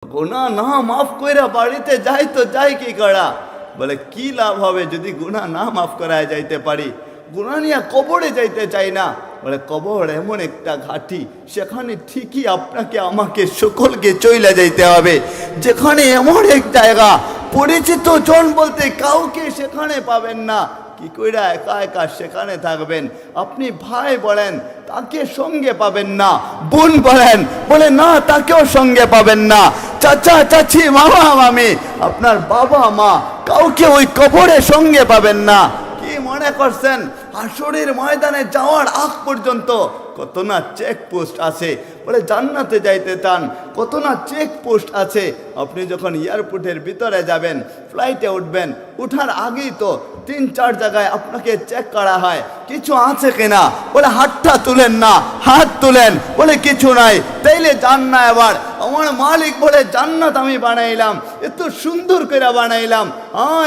গুনাহ না মাফ কইরা বাড়িতে যাই তো যাই কি করা। বলে কি লাভ হবে যদি গুনাহ না মাফ করায় যাইতে পারি? গুনাহ নিয়ে কবরে যাইতে চাই না। বলে কবর এমন একটা ঘাটি, সেখানে ঠিকই আপনাকে আমাকে সকলকে চইলা যাইতে হবে। যেখানে এমন এক জায়গা, পরিচিত জন বলতে কাউকে সেখানে পাবেন না। কি কইরা একা একা সেখানে থাকবেন? আপনি ভাই বলেন, তাকে সঙ্গে পাবেন না। বোন বলেন, বলে না তাকেও সঙ্গে পাবেন না। চাচা চাচি মামা মামি, আপনার বাবা মা, কাউকে ওই কবরে সঙ্গে পাবেন না। কি মনে করছেন হাসরের ময়দানে যাওয়ার আগ পর্যন্ত কত না চেকপোস্ট আছে? বলে জান্নাতে যাইতে চান, কত না চেকপোস্ট আছে। আপনি যখন এয়ারপোর্টের ভিতরে যাবেন, ফ্লাইটে উঠবেন, উঠার আগেই তো 3-4 জায়গায় আপনাকে চেক করা হয় কিছু আছে কিনা। বলে হাতটা তুলেন না, হাত তুলেন, বলে কিছু নাই, তাইলে যান না। এবার আমার মালিক বলে জান্নাত আমি বানাইলাম, এত সুন্দর করে বানাইলাম,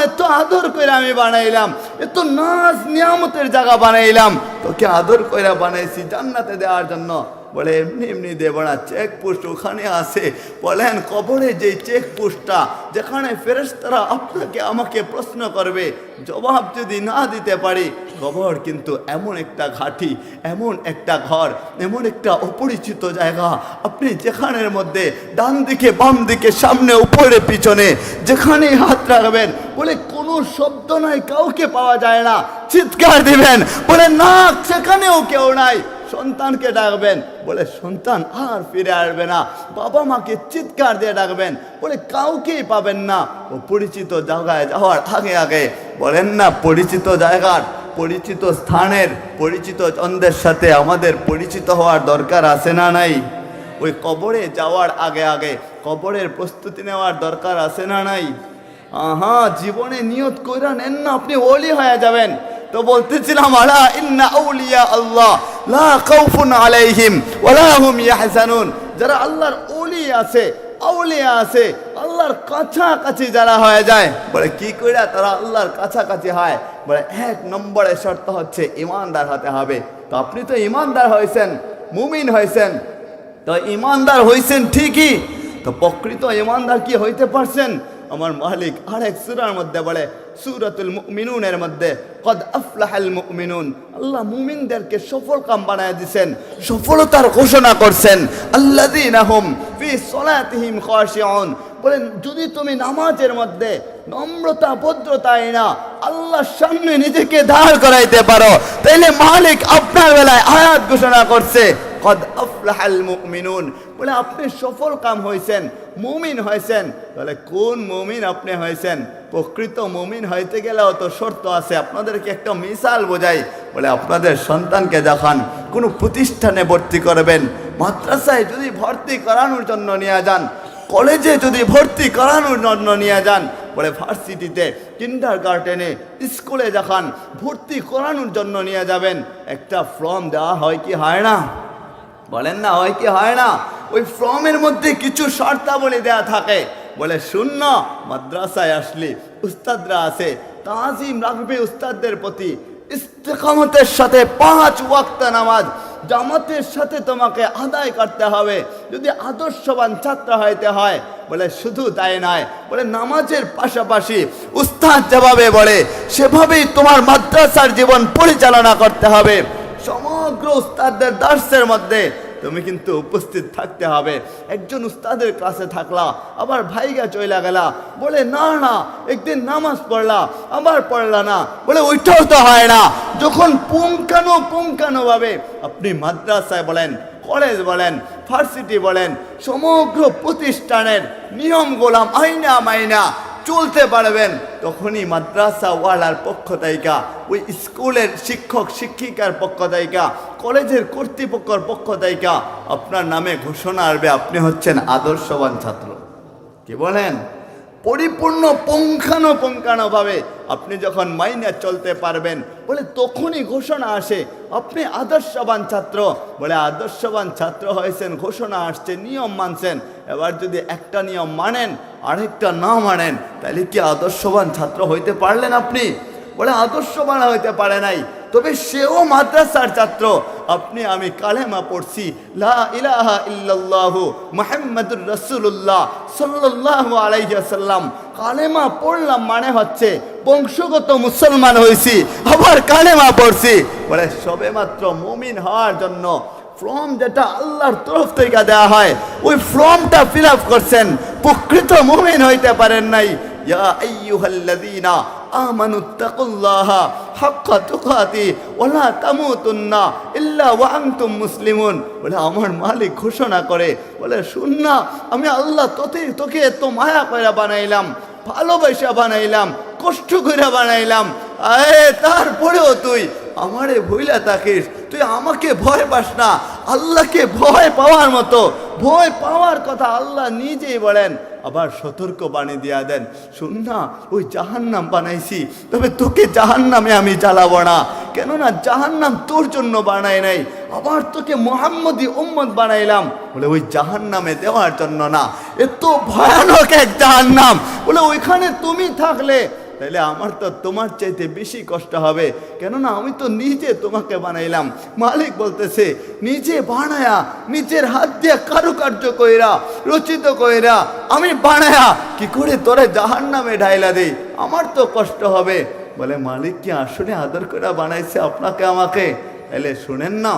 এত আদর করে আমি বানাইলাম, এত নাজ নিয়ামতের জায়গা বানাইলাম, তোকে আদর করে বানাইছি জান্নাতে দেওয়ার জন্য। বলে এমনি এমনি দেব না, চেকপোস্ট ওখানে আছে। বলেন কবরে যে চেকপোস্টটা, যেখানে ফেরেশতারা আপনাকে আমাকে প্রশ্ন করবে, জবাব যদি না দিতে পারি, কবর কিন্তু এমন একটা ঘাঁটি, এমন একটা ঘর, এমন একটা অপরিচিত জায়গা। আপনি যেখানের মধ্যে ডান দিকে বাম দিকে সামনে উপরে পিছনে যেখানেই হাত রাখবেন, বলে কোনো শব্দ নাই, কাউকে পাওয়া যায় না। চিৎকার দিবেন, বলে না সেখানেও কেউ নাই। সন্তানকে ডাকবেন, বলে সন্তান আর ফিরে আসবে না। বাবা মাকে চিৎকার দিয়ে ডাকবেন, বলে কাউকেই পাবেন না। ও পরিচিত জায়গায় যাওয়ার আগে আগে বলেন না, পরিচিত জায়গার, পরিচিত স্থানের, পরিচিত জনদের সাথে আমাদের পরিচিত হওয়ার দরকার আছে না নাই? ওই কবরে যাওয়ার আগে আগে কবরের প্রস্তুতি নেওয়ার দরকার আছে না নাই? জীবনে নিয়ত কইরা নেন না, আপনি ওলি হয়ে যাবেন। তো বলতেছিলাম, আলা ইন্না আউলিয়া আল্লাহ লা খাউফুন আলাইহিম ওয়ালা হুম ইয়াহজানুন। যারা আল্লাহর ওলি আছে, আউলিয়া আছে, আল্লাহর কাছাকাছি যারা হয়ে যায়, বলে কি কইরা তারা আল্লাহর কাছাকাছি হয়? বলে 1 নম্বরে শর্ত হচ্ছে ইমানদার হতে হবে। তো আপনি তো ইমানদার হয়েছেন, মুমিন হয়েছেন, তো ইমানদার হয়েছেন ঠিকই, তো প্রকৃত ইমানদার কি হইতে পারছেন? আমার মালিক আরেক সূরার মধ্যে বলে, সূরাতুল মুমিনুনের মধ্যে, কদ আফলাহাল মুমিনুন, আল্লাহ মুমিনদেরকে সফল কাম বানায় দিয়েছেন, সফলতার ঘোষণা করছেন। আল্লাযীনা হুম ফি সলাতিহিম খাশিউন, বলেন যদি তুমি নামাজের মধ্যে নম্রতা ভদ্রতায় না আল্লাহর সামনে নিজেকে দাঁড় করাইতে পারো, তাইলে মালিক আপনার বেলায় আয়াত ঘোষণা করছে, কদ আফলাহাল মুমিনুন, বলে আপনি সফল কাম হয়েছেন, মুমিন হয়েছেন। বলে কোন মুমিন আপনি হয়েছেন? প্রকৃত মুমিন হইতে গেলেও তো শর্ত আছে। আপনাদেরকে একটা মিসাল বোঝাই। বলে আপনাদের সন্তানকে যখন কোনো প্রতিষ্ঠানে ভর্তি করবেন, মাদ্রাসায় যদি ভর্তি করানোর জন্য নিয়ে যান, কলেজে যদি ভর্তি করানোর জন্য নিয়ে যান, বলে ভার্সিটিতে, কিন্ডারগার্টেনে, স্কুলে যখন ভর্তি করানোর জন্য নিয়ে যাবেন, একটা ফর্ম দেওয়া হয় কি হয় না? বলেন না, হয় কি হয় না? ওই ফর্মের মধ্যে কিছু শর্তাবলী দেয়া থাকে। বলে শূন্য, মাদ্রাসায় আসলে উস্তাদরা আছে, তাজিম রাখবে উস্তাদদের প্রতি, ইস্তেকামতের সাথে 5 ওয়াক্ত নামাজ জামাতের সাথে তোমাকে আদায় করতে হবে। যদি আদর্শবান ছাত্র হইতে হয়, বলে শুধু তাই নয়, বলে নামাজের পাশাপাশি উস্তাদ যেভাবে বলে সেভাবেই তোমার মাদ্রাসার জীবন পরিচালনা করতে হবে। সমগ্র উস্তাদদের দার্সের মধ্যে তুমি কিন্তু উপস্থিত থাকতে হবে। একজন উস্তাদের ক্লাসে থাকলা, আবার ভাইগা চইলা গেলা, বলে না না একদিন নামাজ পড়লা, আবার পড়লা না, বলে ওইটাও তো হয় না। যখন পুঙ্খানো ভাবে আপনি মাদ্রাসায় বলেন, কলেজ বলেন, ভার্সিটি বলেন, সমগ্র প্রতিষ্ঠানের নিয়ম গোলাম আইনা মাইনা চলতে পারবেন, তখনই মাদ্রাসাওয়ালার পক্ষ থেকে, ওই স্কুলের শিক্ষক শিক্ষিকার পক্ষ থেকে, কলেজের কর্তৃপক্ষের পক্ষ থেকে আপনার নামে ঘোষণা আসবে, আপনি হচ্ছেন আদর্শবান ছাত্র। কি বলেন? পরিপূর্ণ পুঙ্খানুপুঙ্খানুভাবে আপনি যখন মাইনে চলতে পারবেন, বলে তখনই ঘোষণা আসে আপনি আদর্শবান ছাত্র। বলে আদর্শবান ছাত্র হয়েছেন, ঘোষণা আসছে, নিয়ম মানছেন। এবার যদি একটা নিয়ম মানেন আরেকটা না মানেন, তাহলে কি আদর্শবান ছাত্র হইতে পারলেন আপনি? বলে আদর্শবান হইতে পারে নাই। তবে সেও মাদ্রাসার ছাত্র। আপনি আমি কালেমা পড়ছি লা ইলাহা ইল্লাল্লাহু মুহাম্মাদুর রাসূলুল্লাহ সাল্লাল্লাহু আলাইহি ওয়াসাল্লাম, কালেমা পড়লাম মানে হচ্ছে বংশগত মুসলমান হয়েছি, আবার কালেমা পড়ছি। বলে সবেমাত্র মুমিন হওয়ার জন্য ফর্ম যেটা আল্লাহর তরফ থেকে দেওয়া হয় ওই ফর্মটা ফিল আপ করছেন, প্রকৃত মুমিন হইতে পারেন নাই। ইয়া আইয়ুহাল্লাযীনা আমানুত্তাকুল্লাহা হাক্কা তুকাতি ওয়া লা তামুতুন্না ইল্লা ওয়া আনতুম মুসলিমুন। বলে আমার মালিক ঘোষণা করে, বলে শুন না, আমি আল্লাহ তোকে এত মায়া করে বানাইলাম, ভালোবাসা বানাইলাম, কষ্ট করে বানাইলাম, তারপরেও তুই আমারে ভুইলা থাকিস, তুই আমাকে ভয় পাস না। আল্লাহকে ভয় পাওয়ার মতো ভয় পাওয়ার কথা আল্লাহ নিজেই বলেন, আবার সতর্ক বাণী দিয়া দেন, শুন না, ওই জাহান্নাম বানাইছি, তবে তোকে জাহান্নামে আমি জ্বালাবো না, কেননা জাহান্নাম তোর জন্য বানাই নাই, আবার তোকে মুহাম্মদী উম্মত বানাইলাম, বলে ওই জাহান্নামে দেওয়ার জন্য না। এত ভয়ানক এক জাহান্নাম, বলে ওইখানে তুমি থাকলে তাহলে আমার তো তোমার চাইতে বেশি কষ্ট হবে, কেননা আমি তো নিজে তোমাকে বানাইলাম। মালিক বলতেছে, নিজে বানায়া নিজের হাত দিয়ে কারুকার্য কইরা রচিত কইরা আমি বানায়া কি করে তোরে জাহান্নামে ঢাইলা দেই, আমার তো কষ্ট হবে। বলে মালিক কি আসলে আদর করে বানাইছে আপনাকে আমাকে? তাহলে শুনেন না,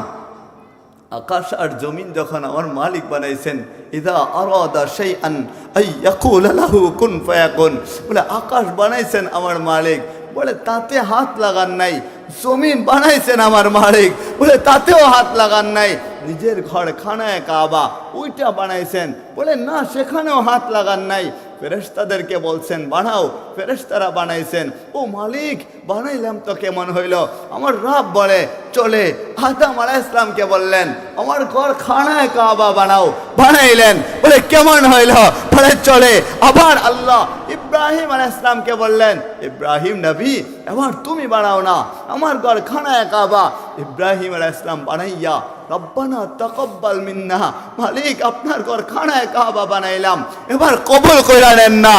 আকাশ আর জমিন যখন আমার মালিক বানাইছেন, ইদা আরাদা শাইআন আই ইয়াকুলা লাহু কুন ফায়াকুন, বলে আকাশ বানাইছেন আমার মালিক, বলে তাতে হাত লাগান নাই। জমিন বানাইছেন আমার মালিক, বলে তাতেও হাত লাগান নাই। নিজের ঘর খানায় কাবা ওইটা বানাইছেন, বলে না সেখানেও হাত লাগান নাই। ফেরেশতাদেরকে বলছেন বানাও, ফেরেশতারা বানাইছেন। ও মালিক বানাইলাম তো কেমন হইল? আমার রব বলে চলে আদম আলাইহিস সালামকে বললেন আমার ঘর খানায় কাবা বানাও, বানাইলেন, বলে কেমন হইল? বলে চলে। আবার আল্লাহ ইব্রাহিম আলাইহিস সালামকে বললেন, ইব্রাহিম নবী এবার তুমি বানাও না আমার ঘর খানায় কাবা। ইব্রাহিম আলাইহিস সালাম বানাইয়া রব্বানা তাকাব্বাল মিন্না, মালিক আপনার ঘর খানায় কাবা বানাইলাম, এবার কবুল কইরা নেন না।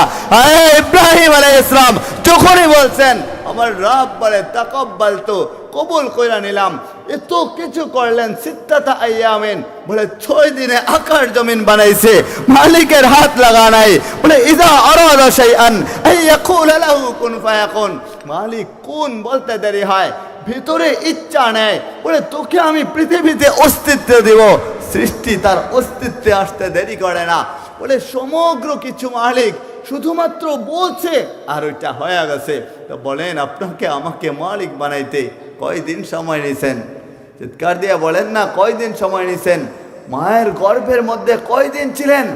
ইব্রাহিম আলাইহিস সালাম যখনই বলছেন আমার রব বলে তাকাব্বাল, তো কবুল কইরা নিলাম। এত কিছু করলেন সিত্তাতা আইয়ামিন, বলে 6 দিনে আকাশ জমিন বানাইছে, মালিকের হাত লাগা নাই। বলে ইযা আরাদা শাইআন আই ইয়াকুলা লাহু কুন ফায়াকুন, মালিক কোন বলতে দেরি হয়, ভিতরে ইচ্ছা নেই। বলে তোকে আমি পৃথিবীতে অস্তিত্ব দেব, সৃষ্টি তার অস্তিত্বে আসতে দেরি করে না। বলে সমগ্র কিছু মালিক শুধুমাত্র বলছে আর ওইটা হয়ে গেছে। তো বলেন আপনাকে আমাকে মালিক বানাইতে কয়দিন সময় নিছেন? চিৎকার দিয়ে বলেন না কয়দিন সময় নিছেন? মায়ের গর্ভের মধ্যে কয়দিন ছিলেন?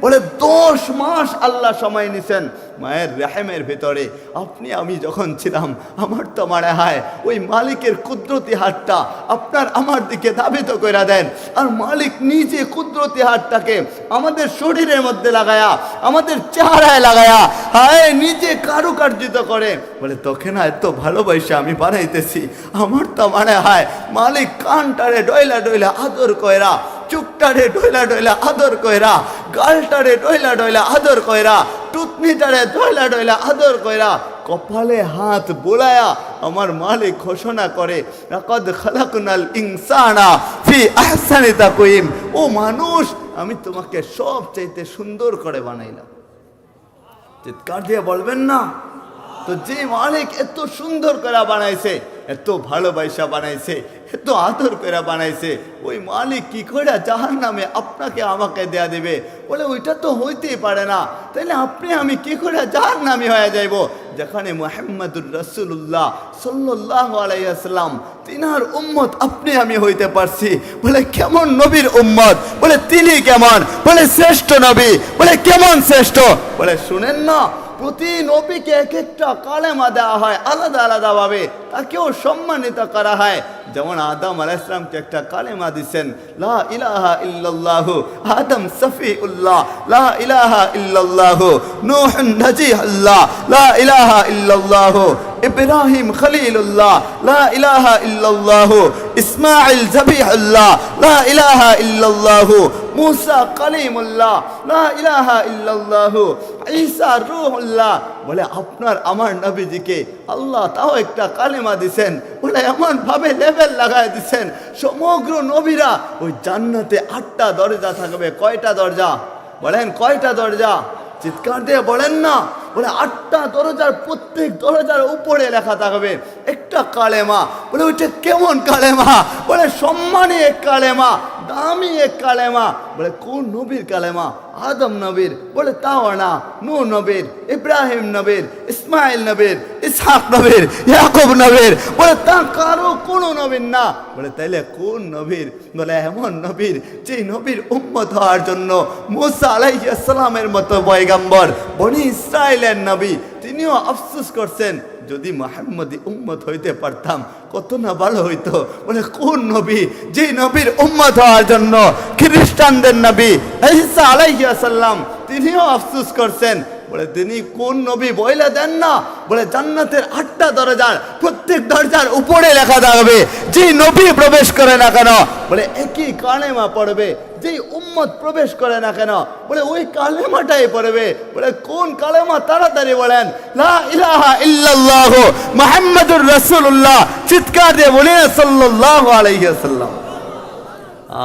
বলে 10 মাস আল্লাহ সময় নিছেন মায়ের রেহেমের ভিতরে। আপনি আমি যখন ছিলাম আমার তো মনে হয় ওই মালিকের কুদরতি হাতটা আপনার আমার দিকে ধাবিত করে দেন, আর মালিক নিজে কুদরতি হাতটাকে আমাদের শরীরের মধ্যে লাগায়া আমাদের চেহারায় লাগায়া নিজে কারুকার্যিত করে। বলে তোকে না এত ভালোবাসা আমি বানাইতেছি, আমার তো মনে হয় মালিক কানটারে ডয়লা ডয়লা আদর কয়রা, চুকটারে ডয়লা ডয়লা আদর কয়রা, গালটারে ডয়লা ডয়লা আদর কয়রা, টুতনিটারে ডয়লা ডয়লা আদর কয়রা, কপালে হাত বোলায়া আমার মালিক ঘোষণা করে লাকাদ খালাকনাল ইনসানা ফি আহসানি তাকওয়িম, ও মানুষ আমি তোমাকে সবচাইতে সুন্দর করে বানাইলাম। চিৎকার দিয়ে বলবেন না? তো যে মালিক এত সুন্দর করে বানাইছে, এত ভালোবাসা বানাইছে, এত আদর করে বানাইছে, ওই মালিক কি করে জাহান্নামে আপনাকে আমাকে দেয়া দেবে? বলে ওইটা তো হইতেই পারে না। তাইলে আপনি আমি কি করে জাহান্নামী হয়ে যাইব, যেখানে মুহাম্মদুর রাসূলুল্লাহ সাল্লাল্লাহু আলাইহি ওয়াসাল্লাম তিনার উম্মত আপনি আমি হইতে পারছি। বলে কেমন নবীর উম্মত? বলে তিনি কেমন? বলে শ্রেষ্ঠ নবী। বলে কেমন শ্রেষ্ঠ? বলে শুনেন না, প্রতি নবীকে এক একটা কালেমা দেওয়া হয় আলাদা আলাদা ভাবে, তাকেও সম্মানিত করা হয়। যেমন আদম আলাইহিস সালামকে একটা কালেমা দিয়েছেন লা ইলাহা ইল্লাল্লাহ, আদম সফিউল্লাহ লা ইলাহা ইল্লাল্লাহ, নূহ নজিহুল্লাহ লা ইলাহা ইল্লাল্লাহ, ইব্রাহিম খলিলুল্লাহ লা ইলাহা ইল্লাল্লাহ, ইসমাঈল জবিহুল্লাহ লা ইলাহা ইল্লাল্লাহ, মুসা কালিমুল্লাহ লা ইলাহা ইল্লাল্লাহ, ঈসা রূহুল্লাহ। বলে আপনার আমার নবীজিকে আল্লাহ তাও একটা কালেমা দিছেন, বলে এমন ভাবে লেভেল লাগায় দিছেন সমগ্র নবীরা ওই জান্নাতে 8টা দরজা থাকবে। কয়টা দরজা বলেন, কয়টা দরজা? চিৎকার দিয়ে বলেন না। বলে 8টা দরজার প্রত্যেক দরজার উপরে লেখা থাকবে একটা কালেমা। বলে ওইটা কেমন কালেমা? বলে সম্মানী এক কালেমা, দামি এক কালেমা। বলে কোন নবীর কালেমা? আদম নবীর। বলে তাও না, নূহ নবীর, ইব্রাহিম নবীর, ইসমাইল নবীর, ইসহাক নবীর, ইয়াকুব নবীর। বলে তা কারো কোনো নবীর না। বলে তাইলে কোন নবীর? বলে এমন নবীর যে নবীর উম্মত হওয়ার জন্য মুসা আলাইহিস সালামের মতো পয়গম্বর, বনি ইসরায়েলের নবী, তিনিও আফসোস করছেন যদি মুহাম্মদী উম্মত হইতে পারতাম কত না ভালো হইতো। বলে কোন নবী? যে নবীর উম্মত হওয়ার জন্য খ্রিস্টানদের নবী ঈসা আলাইহিস সালাম তিনিও আফসোস করছেন। বলে তিনি কোন নবী? বইলা দেন না। বলে জান্নাতের 8টা দরজার প্রত্যেক দরজার উপরে লেখা থাকবে যে নবী প্রবেশ করে না কেন, বলে একই কালেমা পড়বে। যেই উম্মত প্রবেশ করে না কেন, বলে ওই কালেমাটাই পড়বে। বলে কোন কালেমা? তাড়াতাড়ি বলেন, লা ইলাহা ইল্লাল্লাহু মুহাম্মাদুর রাসূলুল্লাহ। চিৎকার দিয়ে বলেন সাল্লাল্লাহু আলাইহি ওয়াসাল্লাম।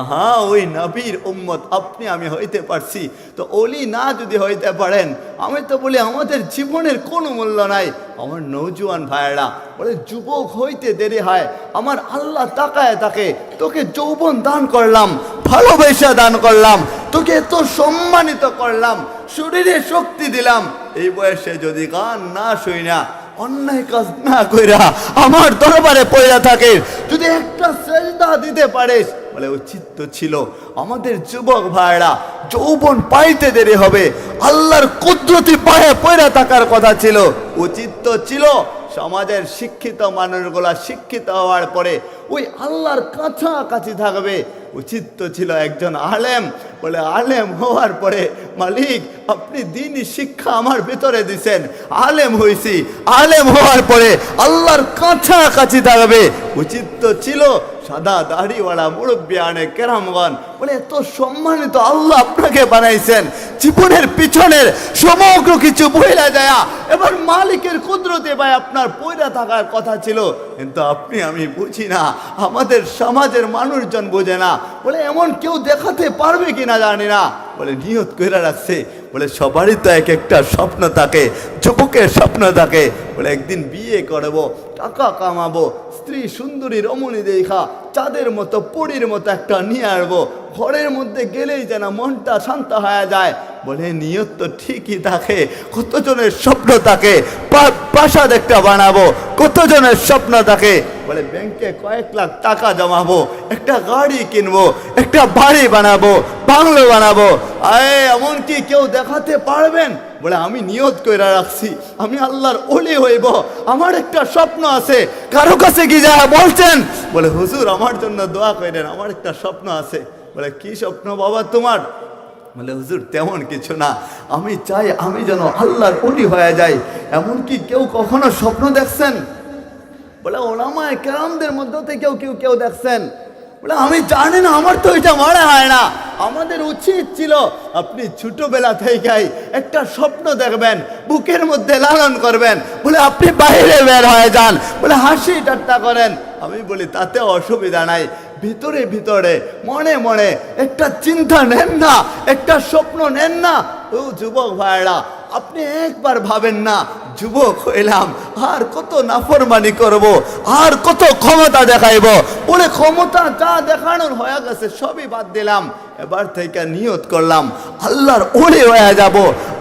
আহা, ওই নবীর উম্মত আপনি আমি হইতে পারছি তো ওলি না যদি হইতে পারেন, আমি তো বলি আমাদের জীবনের কোনো মূল্য নাই। আমার নৌজওয়ান ভাইয়েরা, বলে যুবক হইতে দেরি হয়। আমার আল্লাহ তাকায় তাকে, তোকে যৌবন দান করলাম, ভালোবাসা দান করলাম, তোকে এত সম্মানিত করলাম, শরীরে শক্তি দিলাম। এই বয়সে যদি গান না শুই না, অন্যায় কাজ না কইরা আমার দরবারে পয়রা থাকে, যদি একটা সেজদা দিতে পারিস, বলে উচিত তো ছিল আমাদের যুবক ভাইরা যৌবন পাইতে দেরি হবে, আল্লাহর কুদরতি পায়ে পয়রা থাকার কথা ছিল। উচিত তো ছিল সমাজের শিক্ষিত মানুষগুলা শিক্ষিত হওয়ার পরে ওই আল্লাহর কাছাকাছি থাকবে। উচিত তো ছিল একজন আলেম, বলে আলেম হওয়ার পরে মালিক আপনি দ্বীনি শিক্ষা আমার ভিতরে দিছেন, আলেম হইছি, আলেম হওয়ার পরে আল্লাহর কাছাকাছি থাকবে। উচিত তো ছিল সাদা দাড়িওয়ালা মুরব্বিয়ানে কেরামগণ, বলে এত সম্মানিত আল্লাহ আপনাকে বানাইছেন, জীবনের পিছনের সমগ্র কিছু বইলা যায় এবার মালিকের কুদরতে ভাই আপনার পয়রা থাকার কথা ছিল, কিন্তু আপনি আমি বুঝি না, আমাদের সমাজের মানুষজন বোঝে না। বলে এমন কেউ দেখাতে পারবে কিনা জানি না। বলে নিয়ত কইরা রাখছে, বলে সবারই তো এক একটা স্বপ্ন থাকে, যুবকের স্বপ্ন থাকে। বলে একদিন বিয়ে করব, টাকা কামাবো, স্ত্রী সুন্দরী রমণী দেখা চাঁদের মতো পরীর মতো একটা নিয়ে আসবো, ঘরের মধ্যে গেলেই যেন মনটা শান্ত হয়ে যায়। বলে নিয়ত তো ঠিকই থাকে, কতজনের স্বপ্ন থাকে প্রাসাদ একটা বানাবো, কতজনের স্বপ্ন থাকে বলে ব্যাংকে কয়েক লাখ টাকা জমাবো, একটা গাড়ি কিনবো, একটা বাড়ি বানাবো, বাংলো বানাবো। এমনকি কেউ দেখাতে পারবেন? বলে আমি নিয়ত করে রাখছি আমি আল্লাহর ওলি হইব, আমার একটা স্বপ্ন আছে। কারো কাছে কি যা বলছেন? বলে হুজুর আমার জন্য দোয়া করেন, আমার একটা স্বপ্ন আছে। বলে কি স্বপ্ন বাবা তোমার? বলে হুজুর তেমন কিছু না, আমি চাই আমি যেন আল্লাহর ওলি হয়ে যাই। এমনকি কেউ কখনো স্বপ্ন দেখছেন? বলে ওলামায়ে কেরামদের মধ্যে থেকে কেউ দেখছেন? বলে আমি জানি না, আমার তো এটা মনে হয় না। আমাদের উচিত ছিল আপনি ছোটবেলা থেকেই একটা স্বপ্ন দেখবেন, বুকের মধ্যে লালন করবেন। বলে আপনি বাইরে বের হয়ে যান, বলে হাসি ঠাট্টা করেন। আমি বলি তাতে অসুবিধা নাই, ভিতরে ভিতরে মনে মনে একটা চিন্তা নেন না, একটা স্বপ্ন নেন না। ও যুবক ভাইরা, আপনি একবার ভাবেন না যুবক হইলাম আর কত নাফরমানি করব, আর কত ক্ষমতা দেখাইব। বলে ক্ষমতা যা দেখানোর হয়ে গেছে সবই বাদ দিলাম, এবার থেকে নিয়ত করলাম আল্লাহর ওলি হয়ে যাব,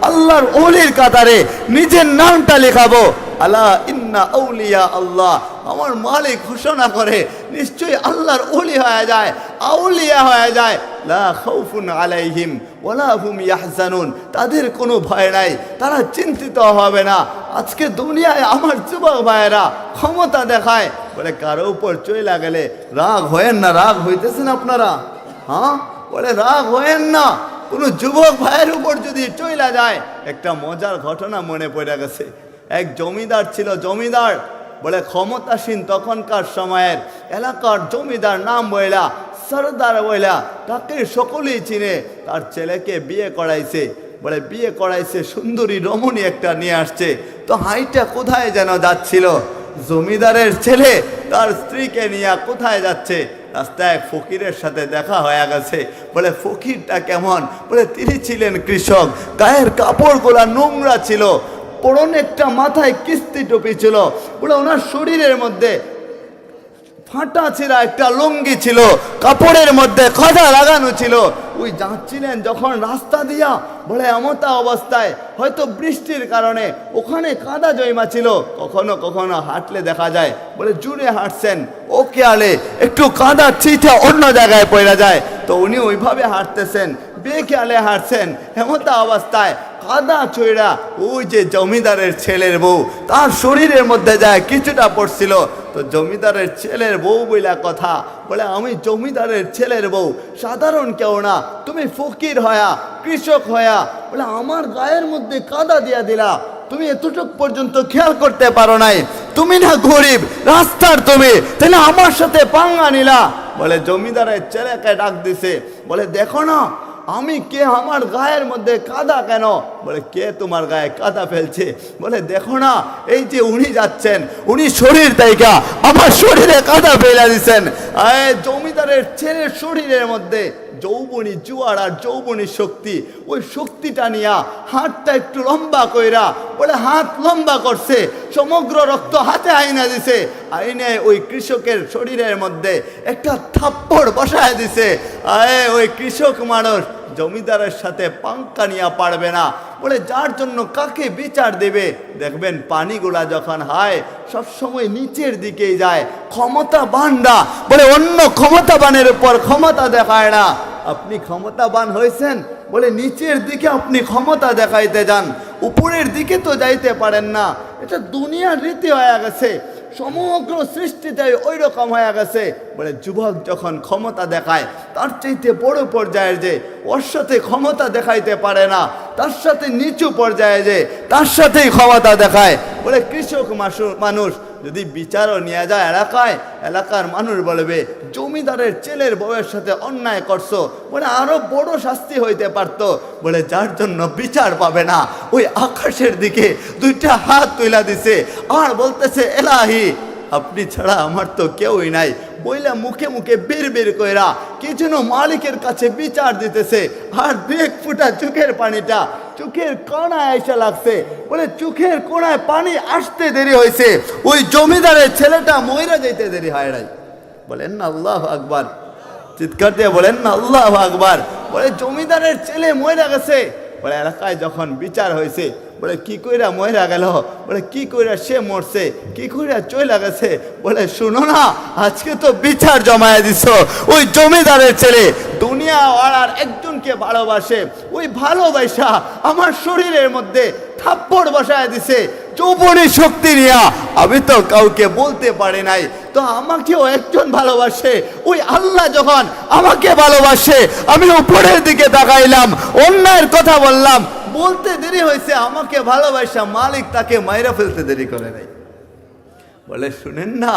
আল্লাহর ওলির কাতারে নিজের নামটা লেখাবো। আলা ইন্না আউলিয়া আল্লাহ, আমার মালিক ঘোষণা করে নিশ্চয়ই আল্লাহর ওলি হয়ে যায়, আউলিয়া হয়ে যায়। লা খাউফুন আলাইহিম ওয়ালা হুম ইয়াহজানুন, তাদের কোনো ভয় নাই, তারা চিন্তিত হবে না। আজকে দুনিয়ায় আমার যুবক ভাইয়েরা ক্ষমতা দেখায়, বলে কারো উপর চইলা গেলে রাগ হয়েন না। রাগ হইতেছেন আপনারা? হ্যাঁ, বলে রাগ হয়েন না। কোনো যুবক ভাইয়ের উপর যদি চইলা যায়, একটা মজার ঘটনা মনে পড়ে গেছে। এক জমিদার ছিল, জমিদার বলে ক্ষমতাসীন তখনকার সময়ের এলাকার জমিদার, নাম বইলা সরদার বইলা, তাকে সকলেই চিনে। তার ছেলেকে বিয়ে করাইছে, বলে বিয়ে করাইছে, সুন্দরী রমণী একটা নিয়ে আসছে। তো হাইটা কোথায় যেন যাচ্ছিল, জমিদারের ছেলে তার স্ত্রীকে নিয়ে কোথায় যাচ্ছে, রাস্তায় এক ফকিরের সাথে দেখা হয়ে গেছে। বলে ফকিরটা কেমন, বলে তিনি ছিলেন কৃষক, গায়ের কাপড়গুলা নোংরা ছিল, পরনে একটা মাথায় কিস্তি টুপি ছিল, বলে ওনার শরীরের মধ্যে ফাটা ছিঁড়া একটা লুঙ্গি ছিল, কাপড়ের মধ্যে খোঁজা লাগানো ছিল। ওই যাচ্ছিলেন যখন রাস্তা দিয়া, বলে এমতা অবস্থায় হয়তো বৃষ্টির কারণে ওখানে কাদা জমা ছিল, কখনো কখনো হাঁটলে দেখা যায় বলে জুড়ে হাঁটছেন, ও খেয়ালে একটু কাদা ছিটা অন্য জায়গায় পড়ে যায়, তো উনি ওইভাবে হাঁটতেছেন, বেখেয়ালে হাঁটছেন। এমতা অবস্থায় কাদা চইড়া ওই যে জমিদারের ছেলের বউ তার শরীরের মধ্যে যায় কিছুটা পড়ছিল। তো জমিদারের ছেলের বউ বইলা কথা, বলে আমি জমিদারের ছেলের বউ, সাধারণ কেউ না, তুমি ফকির হয়া কৃষক হয়া, বলে আমার গায়ের মধ্যে কাদা দিয়া দিলা, তুমি এতটুক পর্যন্ত খেয়াল করতে পারো নাই, তুমি না গরিব রাস্তার, তুমি তাহলে আমার সাথে পাঙ্গা নিলা। বলে জমিদারের ছেলেকে ডাক দিছে, বলে দেখো না আমি কে, আমার গায়ের মধ্যে কাদা কেন? বলে কে তোমার গায়ে কাদা ফেলছে? বলে দেখো না এই যে উনি যাচ্ছেন, উনি শরীর তাইকা আমার শরীরে কাদা ফেলে দিচ্ছেন। জমিদারের ছেলের শরীরের মধ্যে যৌবনী জুয়ার আর যৌবনী শক্তি, ওই শক্তিটা নিয়া হাতটা একটু লম্বা কইরা, বলে হাত লম্বা করছে, সমগ্র রক্ত হাতে আইনা দিছে, আইনে ওই কৃষকের শরীরের মধ্যে একটা থাপ্পড় বসায় দিছে। ওই কৃষক মানুষ জমিদারের সাথে পাঙ্কা নিয়া পারবে না, বলে যার জন্য কাকে বিচার দেবে। দেখবেন পানিগুলা যখন হয় সবসময় নিচের দিকেই যায়, ক্ষমতাবানরা বলে অন্য ক্ষমতাবানের উপর ক্ষমতা দেখায় না। আপনি ক্ষমতাবান হয়েছেন বলে নিচের দিকে আপনি ক্ষমতা দেখাইতে যান, উপরের দিকে তো যাইতে পারেন না। এটা দুনিয়ার রীতি হয়ে গেছে, সমগ্র সৃষ্টিতে ওই রকম হয়ে গেছে। বলে যুবক যখন ক্ষমতা দেখায়, তার চাইতে বড় পর্যায়ের যে ওর সাথে ক্ষমতা দেখাইতে পারে না, তার সাথে নিচু পর্যায়ে যে তার সাথেই ক্ষমতা দেখায়। বলে কৃষক মানুষ যদি বিচারও নিয়ে যায় এলাকায়, এলাকার মানুষ বলবে জমিদারের ছেলের বউয়ের সাথে অন্যায় করছো, বলে আরো বড় শাস্তি হইতে পারত। বলে যার জন্য বিচার পাবে না, ওই আকাশের দিকে দুইটা হাত তুইলা দিছে আর বলতেছে এলাহি আপনি ছাড়া আমার তো কেউই নাই, বইলা মুখে মুখে বের বের কইরা কি যেন মালিকের কাছে বিচার দিতেছে। আর এক ফুটা চোখের পানিটা চোখের কোণায় এসে লাগছে, বলে চোখের কোণায় পানি আসতে দেরি হয়েছে, ওই জমিদারের ছেলেটা মইরা যেতে দেরি হয় নাই। বলেন না আল্লাহু আকবার, চিৎকার দিয়ে বলেন না আল্লাহু আকবার। বলে জমিদারের ছেলে মইরা গেছে। বলে এলাকায় যখন বিচার হয়েছে, বলে কি কইরা মইরা গেল, বলে কি কইরা সে মরছে, কি কইরা চইলা গেছে। বলে শুনো না আজকে তো বিচার জমায়ে দিছ, ওই জমিদারের ছেলে দুনিয়া ওয়ালার একজনকে ভালোবাসে, ওই ভালোবাসা আমার শরীরের মধ্যে থাপ্পড় বসায় দিছে যৌবনী শক্তি নিয়া। আমি তো কাউকে বলতে পারি নাই, তো আমাকেও একজন ভালোবাসে, ওই আল্লাহ যখন আমাকে ভালোবাসে, আমি উপরের দিকে তাকাইলাম, অন্যায়ের কথা বললাম, বলতে দেরি হয়েছে, আমাকে ভালোবাসা মালিক তাকে মাইরা ফেলতে দেরি করে নাই। বলে শুনেন না,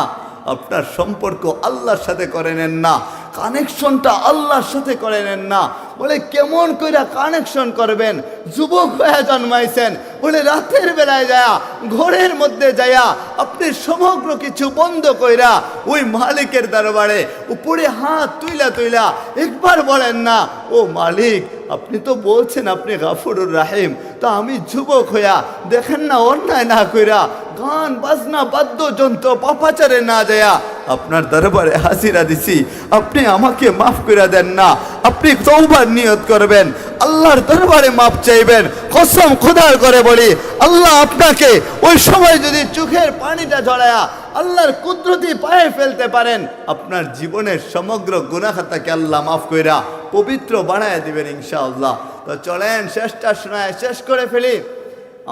আপনার সম্পর্ক আল্লাহর সাথে করে নেন না, কানেকশনটা আল্লাহর সাথে করে নেন না। বলে কেমন কইরা কানেকশন করবেন? যুবক হয়ে জন্মাইছেন, বলে রাতের বেলায় যায়া ঘরের মধ্যে যায়া আপনি সমগ্র কিছু বন্ধ কইরা ওই মালিকের দরবারে উপরে হাত তুইলা তুইলা একবার বলেন না, ও মালিক আপনি তো বলছেন আপনি গাফুরুর রাহিম, তো আমি যুবক হইয়া দেখেন না অন্যায় না কইরা গান বাজনা বাদ্যযন্ত্র পাপাচারে না যায়া আপনার দরবারে হাজিরা দিছি, আপনি আমাকে মাফ করে দেন না। আপনি তওবার নিয়ত করবেন, আল্লাহর দরবারে মাফ চাইবেন। কসম খোদার করে বলি, আল্লাহ আপনাকে ওই সময় যদি চোখের পানিটা ঝরায়া আল্লাহর কুদরতি পায়ে ফেলতে পারেন, আপনার জীবনের সমগ্র গুনাহ খাতাকে আল্লাহ মাফ কইরা পবিত্র বানায় দিবেন ইনশাআল্লাহ। তো চলেন শেষটা শোনায় শেষ করে ফেলি।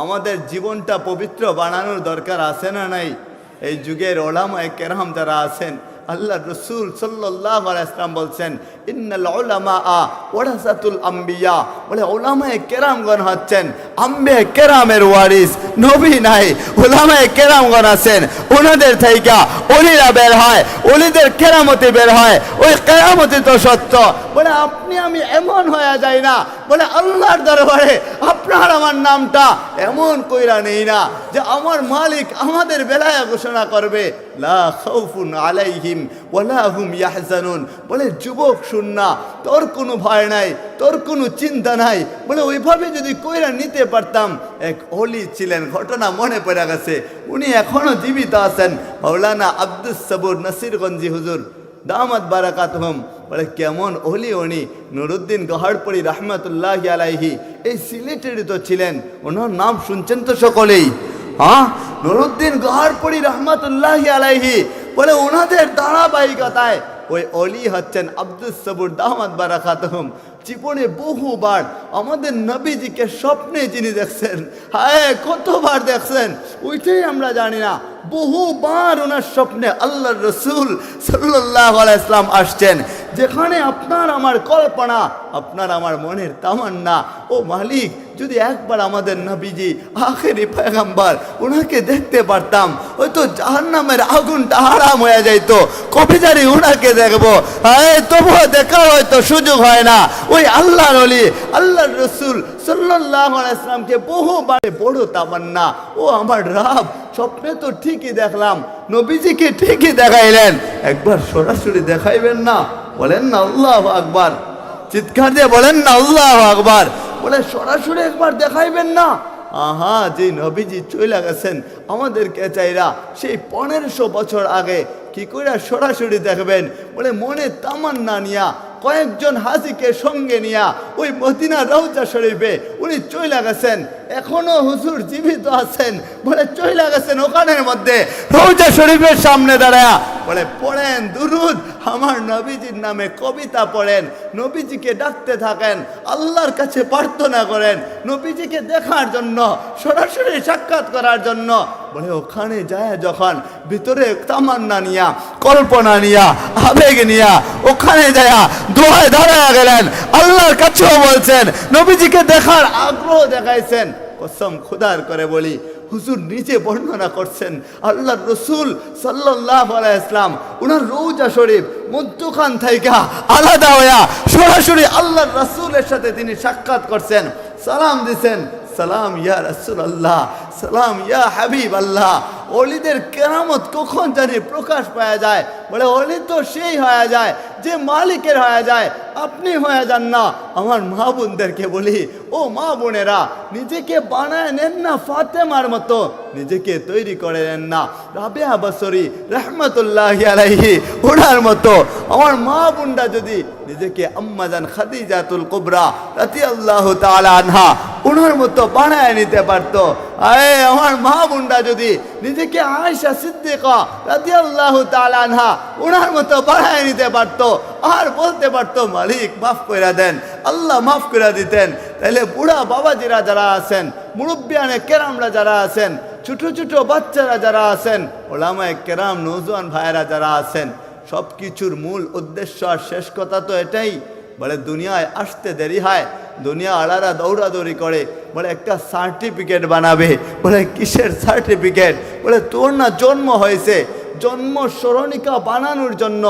আমাদের জীবনটা পবিত্র বানানোর দরকার আছে না নাই? এই যুগের ওলামায়ে কেরাম যারা আছেন, আল্লাহ রসুল সাল্লাল্লাহু আলাইহি ওয়াসাল্লাম বলছেন ইন্নাল উলামা ওয়ারাসাতুল আম্বিয়া, বলে উলামায়ে কেরামগণ হচ্ছেন আম্বিয়া কেরামের ওয়ারিস। নবী নাই, উলামায়ে কেরামগণ আছেন, ওনাদের থেকে ওলিরা বের হয়, ওলিদের কেরামতি বের হয়। ওই কেরামতি তো সত্য। বলে আপনি আমি এমন হয়ে যাই না, বলে আল্লাহর দরবারে আপনার আমার নামটা এমন কইরা নেই না যে আমার মালিক আমাদের বেলায় ঘোষণা করবে লা খাউফুন আলাইহিম ওয়ালা হুম ইয়াহজানুন। বলে যুবক শুন না, তোর কোনো ভয় নাই, তোর কোনো চিন্তা নাই। বলে ওইভাবে যদি কইরা নিতে পারতাম। এক ওলি ছিলেন, ঘটনা মনে পড়ে গেছে, উনি এখনো জীবিত আছেন, মাওলানা আব্দুস সবুর নাসিরগঞ্জি হুজুর দামাত বারাকাতুহুম। বলে কেমন ওলি উনি, নুরুদ্দিন গহরপড়ি রহমতুল্লাহি আলাইহি, এই সিলেটেরই তো ছিলেন। ওনার নাম শুনছেন তো সকলেই, হ্যাঁ, নুরুদ্দিন গহরপড়ি রহমতুল্লাহি আলাইহি। বলে ওনাদের ধারাবাহিকতায় ওই অলি হচ্ছেন আব্দুস সবুর দামাত বারাকাতুহুম। জীবনে বহুবার আমাদের নবীজিকে স্বপ্নে যিনি দেখছেন, হ্যাঁ কতবার দেখছেন ওইটাই আমরা জানি না। বহুবার ওনার স্বপ্নে আল্লাহর রসুল সাল্লাল্লাহু আলাইহি ওয়াসাল্লাম আসছেন। যেখানে আপনার আমার কল্পনা, আপনার আমার মনের তামান্না, ও মালিক যদি একবার আমাদের নবীজি আখেরি পয়গম্বর ওনাকে দেখতে পারতাম, ওই তো জাহান্নামের আগুনটা হারাম হয়ে যাইতো। কবে জানি ওনাকে দেখবো, তবুও দেখার হয়তো সুযোগ হয় না। ওই আল্লাহর ওলি আল্লাহর রসুল সাল্লাল্লাহু আলাইহি ওয়াসাল্লামকে বহুবার বড় তামান্না, ও আমার রব স্বপ্নে তো ঠিকই দেখলাম, নবীজিকে ঠিকই দেখাইলেন, একবার সরাসরি দেখাইবেন না? বলেন না আল্লাহু আকবার, চিৎকার দিয়ে বলেন না আল্লাহু আকবার। বলে সরাসরি একবার দেখাইবেন না? আহা, যে নবীজি চলে গেছেন আমাদেরকে চাইরা সেই 1500 বছর আগে, কি করে সরাসরি দেখবেন? বলে মনে তামান্না নিয়া কয়েকজন হাজিকে সঙ্গে নিয়া ওই মদিনা রওজা শরীফে উনি চলে গেছেন। এখনো হুজুর জীবিত আছেন। বলে চলে গেছেন ওখানের মধ্যে রওজা শরীফের সামনে দাঁড়ায়া, বলে পড়েন দুরুদ, আমার নবীজির নামে কবিতা পড়েন, নবীজিকে ডাকতে থাকেন, আল্লাহর কাছে প্রার্থনা করেন নবীজিকে দেখার জন্য, সরাসরি সাক্ষাৎ করার জন্য। বলে ওখানে যায় যখন ভিতরে তামান্না নিয়া, কল্পনা নিয়া, আবেগ নিয়া ওখানে যায় দোয়ায় দাঁড়ায় গেলেন, আল্লাহর কাছেও বলছেন, নবীজিকে দেখার আগ্রহ দেখাইছেন। কসম খুদার করে বলি, হুজুর নিজে বর্ণনা করছেন আল্লাহর রসুল সাল্লাল্লাহু আলাইহি ওয়াসাল্লাম উনার রওজা শরীফ মধ্যখান থেকে আলাদা হইয়া সরাসরি আল্লাহর রসুলের সাথে তিনি সাক্ষাৎ করছেন, সালাম দিছেন, সালাম ইয়া রাসূলুল্লাহ, সালাম ইয়া হাবিব আল্লাহ। ওলিদের কেরামত কখন জানি প্রকাশ পাওয়া যায়? বলে ওলি তো সেই হয়ে যায় যে মালিকের হয়ে যায়, আপনি হয়ে যান না। আমার মা বোনদেরকে বলি, ও মা বোনেরা, নিজেকে বানায় নেন না ফাতেমার মতো, নিজেকে তৈরি করে নেন না রাবেয়া বসরি রহমতুল্লাহি আলাইহি ওনার মতো। আমার মা বোনরা যদি নিজেকে আম্মাজান খাদিজাতুল কুবরা রাদিয়াল্লাহু তাআলা আনহা ওনার মতো বানায় নিতে পারতো, আমার মা বোনরা যদি নিজেকে আয়েশা সিদ্দিকা রাদিয়াল্লাহু তাআলা আনহা ওনার মতো বানায় নিতে পারতো, আর বলতে পারতো মালিক মাফ করে দেন, আল্লাহ মাফ করে দিতেন, তাহলে বুড়া বাবাজিরা যারা আছেন, মুরব্বিয়ানে কেরামরা যারা আছেন, ছোট ছোট বাচ্চারা যারা আছেন, ওলামায়ে কেরাম নওজোয়ান ভাইয়েরা যারা আছেন, সব কিছুর মূল উদ্দেশ্য আর শেষ কথা তো এটাই। বলে দুনিয়ায় আসতে দেরি হয়, দুনিয়া আলারা দৌড়াদৌড়ি করে, বলে একটা সার্টিফিকেট বানাবে। বলে কিসের সার্টিফিকেট? বলে তোর না জন্ম হয়েছে, জন্ম স্মরণিকা বানানোর জন্য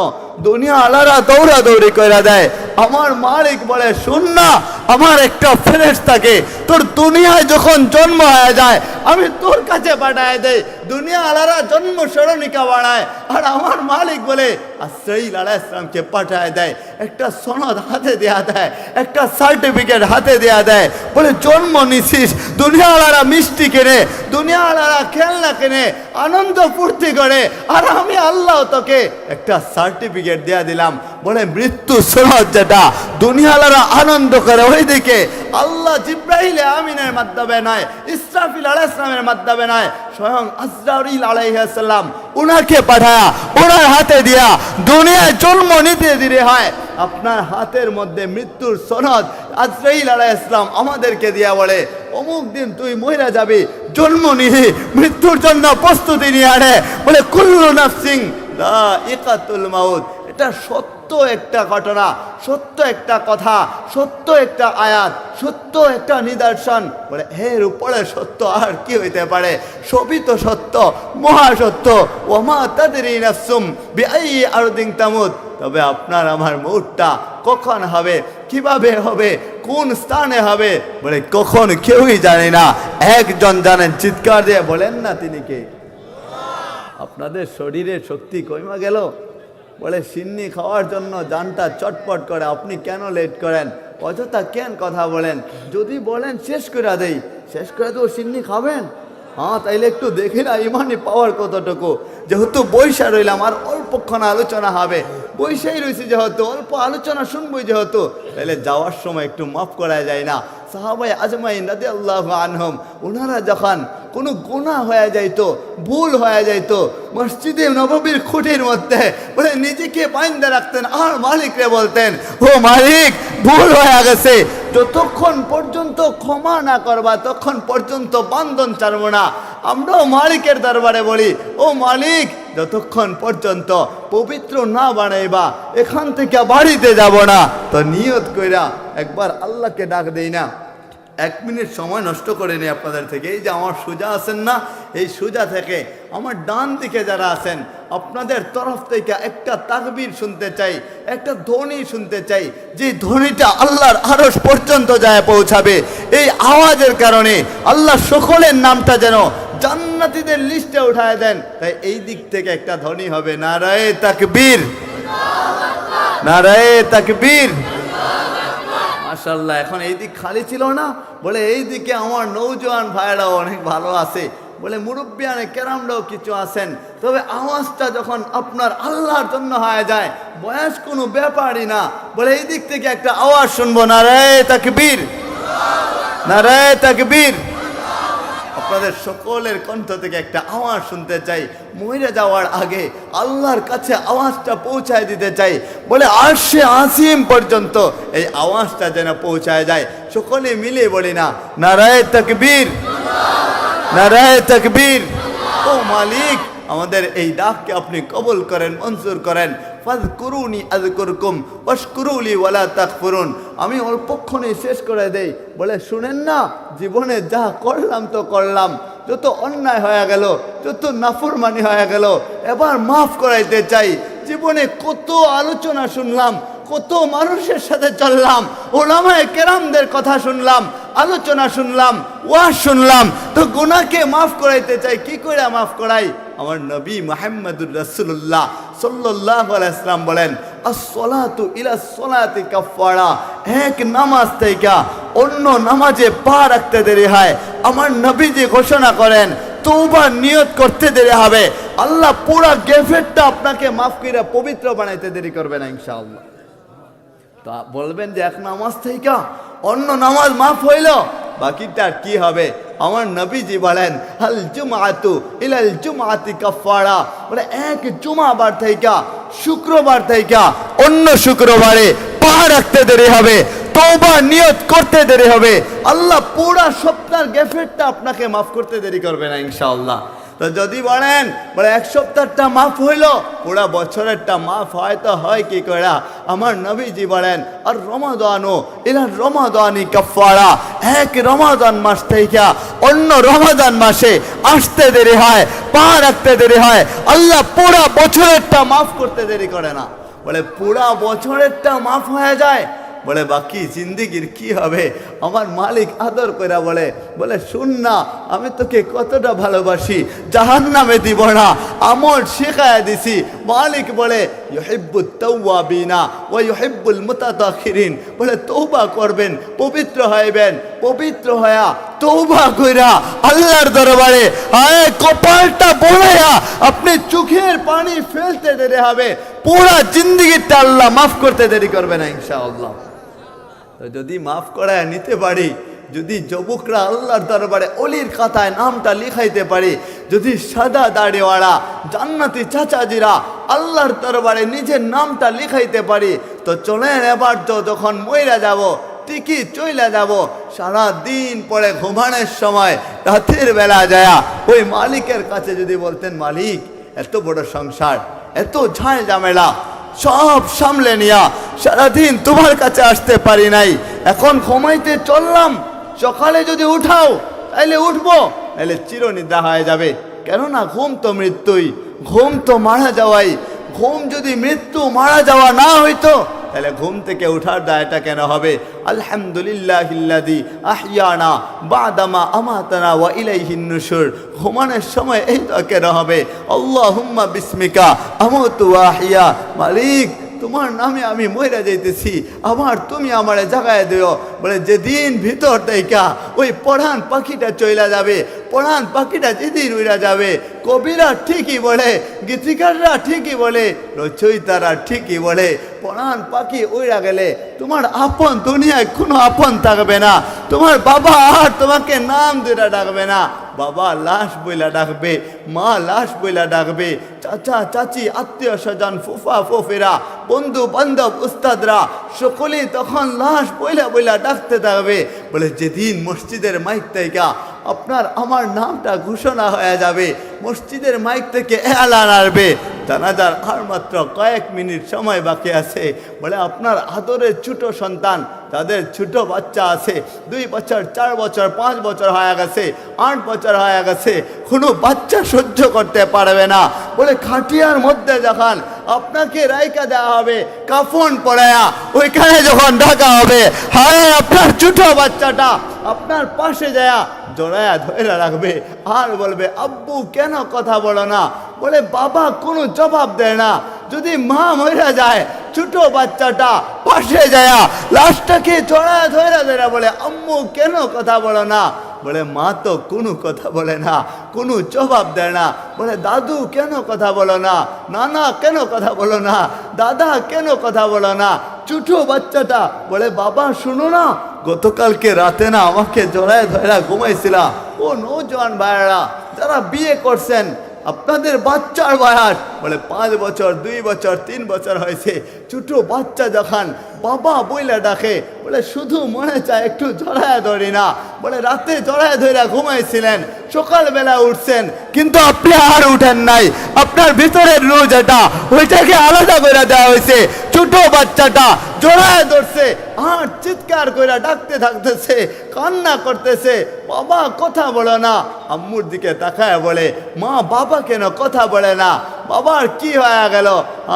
দুনিয়া আলারা দৌড়াদৌড়ি করে দেয়। আমার মালিক বলে শুন না, আমার একটা ফেরেশতাকে তোর দুনিয়ায় যখন জন্ম হয়ে যায় আমি তোর কাছে পাঠায় দেই, দুনিয়া আলারা জন্ম স্মরণিকা বানায়। আর আমার মালিক বলে আশ্রাইল আলাইহিস সালামকে পাঠায় দেয়, একটা সনদ হাতে দেয়া দেয়, একটা সার্টিফিকেট হাতে দেয়া দেয়। বলে জন্ম নিছিস, দুনিয়া আলারা মিষ্টি কেনে, দুনিয়া আলারা খেলনা কেনে, আনন্দ ফুর্তি করে, আর আমি আল্লাহ তোকে একটা সার্টিফিকেট দেয়া দিলাম। বলে মৃত্যু সনদ যেটা দুনিয়ালারা আনন্দ করে, ওইদিকে আল্লাহ জিব্রাইল আমিনের মাধ্যমে নয়, ইসরাফিল আলাইহিস সালামের মাধ্যমে নয়, স্বয়ং আজরাইল আলাইহিস সালাম উনাকে পাঠায়া ওনার হাতে দিয়া দুনিয়ায় জন্ম নিতে দিতে হয়। আপনার হাতের মধ্যে মৃত্যুর সনদ আজরাইল আলাইহিস সালাম আমাদেরকে দিয়া বলে অমুক দিন তুই মইরা যাবি, জন্ম নিহি, মৃত্যুর জন্য প্রস্তুতি নিয়ে আনে। বলে কুল্লু নাফসিন যায়িকাতুল মাউত। এটা সত্য একটা ঘটনা, সত্য একটা কথা, সত্য একটা আয়াত, সত্য একটা নিদর্শন। বলে এর উপরে সত্য আর কি হইতে পারে? সবই তো সত্য, মহাসত্য। ওমা তাদরি নাফসুম বিআইয়ি আরদিন তামুত। তবে আপনার আমার মৌতটা কখন হবে, কিভাবে হবে, কোন স্থানে হবে, বলে কখন কেউই জানে না। একজন জানেন, চিৎকার দিয়ে বলেন না তিনি কে? আপনাদের শরীরে শক্তি কমে গেল, বলে সিন্নি খাওয়ার জন্য জানটা চটপট করে, আপনি কেন লেট করেন? অযথা কেন কথা বলেন? যদি বলেন শেষ করে দেই, শেষ করে তো সিন্নি খাবেন। হ্যাঁ, তাইলে একটু দেখি না ইমানি পাওয়ার কতটুকু। যেহেতু বৈশা রইলাম, আর অল্পক্ষণ আলোচনা হবে, বৈশাই রয়েছে যেহেতু, অল্প আলোচনা শুনবই যেহেতু, তাইলে যাওয়ার সময় একটু মাফ করা যায় না? সাহাবায়ে আজমাইন রাদিয়াল্লাহু আনহুম, ওনারা যখন কোনো গুনাহ হয়ে যাইতো, ভুল হয়ে যাইতো, মসজিদে নববীর খুঁটির মধ্যে বলে নিজেকে বাইন্ধে রাখতেন আর মালিকরে বলতেন, ও মালিক ভুল হয়ে গেছে, যতক্ষণ পর্যন্ত ক্ষমা না করবা তখন পর্যন্ত বান্ধন ছাড়বো না। আমরাও মালিকের দরবারে বলি, ও মালিক যতক্ষণ পর্যন্ত পবিত্র না বানাইবা এখান থেকে বাড়িতে যাব না। তো নিয়ত কইরা একবার আল্লাহকে ডাক দেই না? 1 মিনিট সময় নষ্ট করে নিই আপনাদের থেকে। এই যে আমার সোজা আছেন না, এই সোজা থেকে আমার ডান দিকে যারা আছেন, আপনাদের তরফ থেকে একটা তাকবীর শুনতে চাই, একটা ধ্বনি শুনতে চাই, যে ধ্বনিটা আল্লাহর আরশ পর্যন্ত যায় পৌঁছাবে। এই আওয়াজের কারণে আল্লাহ সকলের নামটা যেন জান্নাতীদের লিস্টে উঠায় দেন। তাই এই দিক থেকে একটা ধ্বনি হবে, নারায়ে তাকবীর, নারায়ে তাকবীর। মাশাআল্লাহ, এখন এই দিক খালি ছিল না, বলে এই দিকে আমার নৌজওয়ান ভাইরাও অনেক ভালো আছে, বলে মুরব্বিয়ানে কেরামরাও কিছু আছেন। তবে আওয়াজটা যখন আপনার আল্লাহর জন্য হয়ে যায়, বয়স কোনো ব্যাপারই না। বলে এই দিক থেকে একটা আওয়াজ শুনবো, নারায়ে তাকবীর, নারায়ে তাকবীর। আপনাদের সকলের কণ্ঠ থেকে একটা আওয়াজ শুনতে চাই। মরে যাওয়ার আগে আল্লাহর কাছে আওয়াজটা পৌঁছায় দিতে চাই। বলে আরশে আজিম পর্যন্ত এই আওয়াজটা যেন পৌঁছায় যায়। সকলে মিলে বলি না, নারায়ে তাকবীর, নারায়ে তাকবীর। ও মালিক, আমাদের এই ডাককে আপনি কবুল করেন, মঞ্জুর করেন। ফাযকুরুনি আযকুরকুম ওয়াশকুরুলি ওয়ালা তাকফুরুন। আমি অল্পক্ষণে শেষ করে দেই। বলে শুনেন না, জীবনে যা করলাম তো করলাম, যত অন্যায় হয়ে গেল, যত নাফরমানি হয়ে গেল, এবার মাফ করাইতে চাই। জীবনে কত আলোচনা শুনলাম, কত মানুষের সাথে চললাম, ওলামায়ে কেরামদের কথা শুনলাম, আলোচনা শুনলাম, ওয়াজ শুনলাম, তো গুনাহকে মাফ করাইতে চাই। কি করে মাফ করাই? আমার নবী মুহাম্মদুর রাসূলুল্লাহ সাল্লাল্লাহু আলাইহি ওয়াসাল্লাম বলেন, as-salatu ila as-salati কাফারা। এক নামাজ থেকে অন্য নামাজে পা রাখতে দেরি হয়, আমার নবীজি ঘোষণা করেন তওবা নিয়ত করতে দেরি হবে, আল্লাহ পুরা গেফেটটা আপনাকে মাফ করে পবিত্র বানাইতে দেরি করবে না ইনশাআল্লাহ। তা বলবেন যে এক নামাজ থেকে অন্য নামাজ মাফ হইল, বাকিটা কি হবে? আমার নবীজি বলেন, হাল জুমআতু ইলাল জুমআতি কাফারা। বলে এক জুমাবার থেকে, শুক্রবার থেকে অন্য শুক্রবারে পা রাখতে দেরি হবে, তওবা নিয়ত করতে দেরি হবে, আল্লাহ পুরা সপ্তাহের গেফেটটা আপনাকে মাফ করতে দেরি করবে না ইনশাআল্লাহ। তো যদি বলেন বলে এক সপ্তাহটা মাফ হইল, পুরা বছরেরটা মাফ হয় তো হয় কি করে? আমার নবীজি বলেন, আর রমাদানও ইলা রমাদানি কাফারা। এক রমাদান মাস থেকে অন্য রমাদান মাসে আসতে দেরি হয়, পা রাখতে দেরি হয়, আল্লাহ পুরা বছরেরটা মাফ করতে দেরি করে না। বলে পুরা বছরেরটা মাফ হয়ে যায়, বলে বাকি জিন্দিগির কি হবে? আমার মালিক আদর করে বলে, বলে শুন না, আমি তোকে কতটা ভালোবাসি, জাহান্নামে দিব না, আমল শেখায় দিছি। মালিক বলে ইউহিব্বুত তাওয়াবিনা ওয়া ইউহিব্বুল মুতাতাখিরিন। বলে তওবা করবেন, পবিত্র হইবেন, পবিত্র হয়া তওবা কইরা আল্লাহর দরবারে আয় কপালটা বড়ায়া আপনি চোখের পানি ফেলতে দেরি হবে, পুরা জিন্দিগিটা আল্লাহ মাফ করতে দেরি করবে না ইনশাআল্লাহ। যদি মাফ করায় নিতে পারি, যদি যুবকরা আল্লাহর দরবারে অলির খাতায় নামটা লিখাইতে পারি, যদি সাদা দাড়িওয়ালা জান্নাতি চাচাজিরা আল্লাহর দরবারে নিজের নামটা লিখাইতে পারি, তো চলেন এবার তো যখন মইরা যাব, ঠিকই চইলা যাব, সারা দিন পরে ঘুমানোর সময় রাতের বেলা যায় ওই মালিকের কাছে যদি বলতেন, মালিক এত বড় সংসার, এত ঝাড় ঝামেলা সব সামলে নিয়া সারাদিন তোমার কাছে আসতে পারি নাই, এখন ঘুমাইতে চললাম, সকালে যদি উঠাও তাইলে উঠবো, তাহলে চিরনিদ্রা হয়ে যাবে। কেননা ঘুম তো মৃত্যুই, ঘুম তো মারা যাওয়াই। ঘুম যদি মৃত্যু মারা যাওয়া না হইতো তাহলে ঘুম থেকে উঠার দায়টা কেন হবে? আলহামদুলিল্লাহিল্লাযী আহইয়ানা বাদামা আমাতানা ওয়া ইলাইহিন নুশুর। ঘুমানোর সময় এই দোয়া কেন হবে? আল্লাহুম্মা বিসমিকা আমুতু ওয়া আহইয়া। মালিক, তোমার নামে আমি মইরা যাইতেছি, আবার তুমি আমারে জাগায় দিও। বলে যেদিন ভিতর থেকে ওই পড়ান পাখিটা চইলা যাবে, পড়ান পাখিটা যেদিন উড়া যাবে, কবিরা ঠিকই বলে, গীতিকাররা ঠিকই বলে, রচয়িতারা ঠিকই বলে, পড়ান পাখি উড়া গেলে তোমার আপন দুনিয়ায় কোনো আপন থাকবে না। তোমার বাবা আর তোমাকে নাম ধরে ডাকবে না, বাবা লাশ বইলা ডাকবে, মা লাশ বইলা ডাকবে, চাচা চাচি আত্মীয় স্বজন ফুফা ফুফিরা বন্ধু বান্ধব উস্তাদরা সকলেই তখন লাশ বইলা বইলা ডাকতে থাকবে। বলে যেদিন মসজিদের মাইক থেকে আপনার আমার নামটা ঘোষণা হয়ে যাবে, মসজিদের মাইক থেকে এলান আসবে, জানাজার আর মাত্র কয়েক মিনিট সময় বাকি আছে। বলে আপনার আদরের ছোট সন্তান, তাদের ছোট বাচ্চা আছে, 2 বছর 4 বছর 5 বছর হয়ে গেছে, 8 বছর হয়ে গেছে, কোনো বাচ্চা সহ্য করতে পারবে না। বলে খাটিয়ার মধ্যে যখন আপনাকে রাইকা দেওয়া হবে কাফন পরায়া, ওইখানে যখন ঢাকা হবে, হায় আপনার ছোট বাচ্চাটা আপনার পাশে যায় জড়ায়া ধরে রাখবে আর বলবে আব্বু কেন কথা বলো না? বলে বাবা কোনো জবাব দেয় না। যদি মা মরে যায়, ছোট বাচ্চাটা পাশে যায় লাশটাকে জড়ায়া ধরে ধরে বলে আম্মু কেন কথা বলো না? বলে মা তো কোনো কথা বলে না, কোনো জবাব দেয় না। বলে দাদু কেন কথা বলো না? নানা কেন কথা বলো না? দাদা কেন কথা বলো না? ছোট বাচ্চাটা বলে বাবা শুনো না, গতকালকে রাতে না আমাকে জড়ায় ধরা ঘুমাইছিলা। ও নৌজওয়ান ভাইয়েরা যারা বিয়ে করছেন, আপনাদের বাচ্চার বয়স বলে 5 বছর 2 বছর 3 বছর হয়েছে, ছোট বাচ্চা যখন বাবা বইলা ডাকে, বলে শুধু মনে চায় একটু জড়ায় ধরি না। বলে রাতে জড়ায় ধরে ঘুমাইছিলেন, সকালবেলা উঠছেন, কিন্তু আপনি আর উঠেন নাই। আপনার ভিতরের রূহ যেটা, ওইটাকে আলাদা করে দেওয়া হয়েছে। ছোট বাচ্চাটা জড়ায় ধরছে আর চিৎকার করে ডাকতে থাকতেছে, কান্না করতেছে, বাবা কথা বলো না। আম্মুর দিকে তাকায় বলে মা বাবা কেন কথা বলে না? বাবার কি হয়ে গেল?